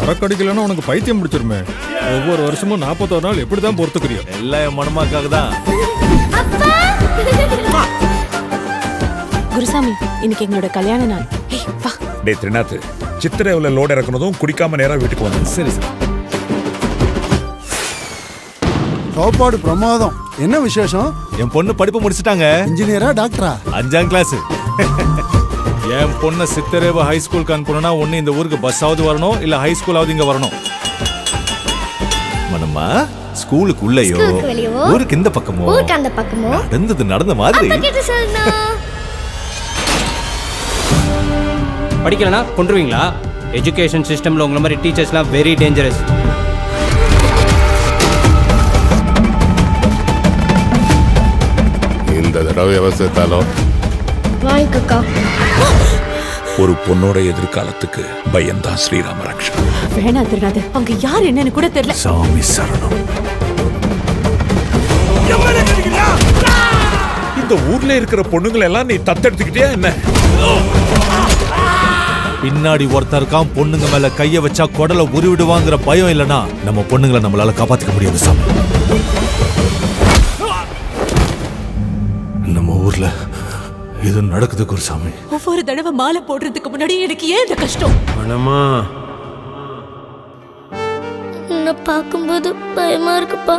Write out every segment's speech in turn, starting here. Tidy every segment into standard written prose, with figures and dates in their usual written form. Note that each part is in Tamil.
சரக்கடிக்கலன்னா உனக்கு பைத்தியம் பிடிச்சிருமே. ஒவ்வொரு வருஷமும் 41 நாள் எப்படிதான் பொறுத்துக்கிறியோ? எல்லாம் என் மனமாக்காக தான். குருசாமி, இன்னைக்கு எங்களோட கல்யாண நாள். வா. டே திரிநாத், சித்திரையில் லோட் இறக்குனதும் குடிக்காம நேரா வீட்டுக்கு வந்து. சரி சார். சாப்பாடு பிரமாதம். என்ன விசேஷம்? என் பொண்ணு படிப்பு முடிச்சிட்டாங்க. இன்ஜினியரா டாக்டரா? 5ஆம் கிளாஸ். என் பொண்ணை சித்தரேவ ஹை ஸ்கூலுக்கு அனுப்பணும்னா ஒண்ணு இந்த ஊருக்கு பஸ்ஸாவது வரணும், இல்ல ஹை ஸ்கூலாவது இங்க வரணும். மனம்மா, ஸ்கூலுக்கு உள்ளேயோ ஊருக்கு இந்த பக்கமோ நடந்த மாதிரி. படிக்கலனா கொண்டுருவீங்களா? எஜுகேஷன் சிஸ்டம்ல உங்களை மாதிரி டீச்சர்ஸ்லாம் வெரி டேஞ்சரஸ். இந்த தடவை அவசரத்தாலும் வாங்கிக்கா. ஒரு பொண்ணோட எதிர்காலத்துக்கு பயந்தான் ஸ்ரீராம ரக்ஷா. வேணா திருநாது, அவங்க யார் என்னன்னு கூட தெரியல. சாமி சரணம். இந்த ஊர்ல இருக்கிற பொண்ணுங்களை எல்லாம் நீ தத்தெடுத்துக்கிட்டே என்ன? பின்னாடி ஒருத்தருக்கான் பொண்ணுங்க மேல கைய வச்சா குடலை உருவிடுவாங்கிற பயம் இல்லனா நம்ம பொண்ணுங்களை நம்மளால காப்பாத்திக்க முடியாது சாமி. நம்ம ஊர்ல இது நடக்குது குருசாமி. ஒவ்வொரு தடவை மாலை போடுறதுக்கு முன்னாடி எனக்கு ஏன் இந்த கஷ்டம்? மனமா, உன்னை பார்க்கும்போது பயமா இருக்குப்பா.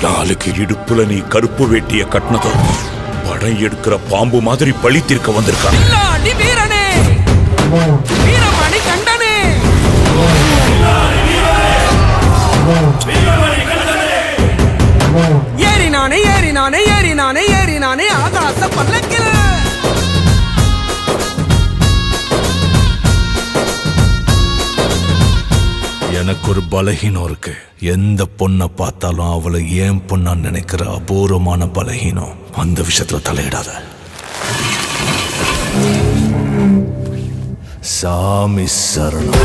நாளுக்கு இடுப்புல நீ கருப்பு வேட்டிய கட்டினதும் படம் எடுக்கிற பாம்பு மாதிரி பழித்திருக்க வந்திருக்கான். ஏறினானே ஏறினானே ஏறினானே ஏறினானே ஆகாச பல்லக்கில். எனக்கு ஒரு பலகீனம் இருக்கு. எந்த பொண்ணை பார்த்தாலும் அவளை ஏன் பொண்ணா நினைக்கிற அபூர்வமான பலகீனம். அந்த விஷயத்துல தலையிடாத சாமி சரணம்.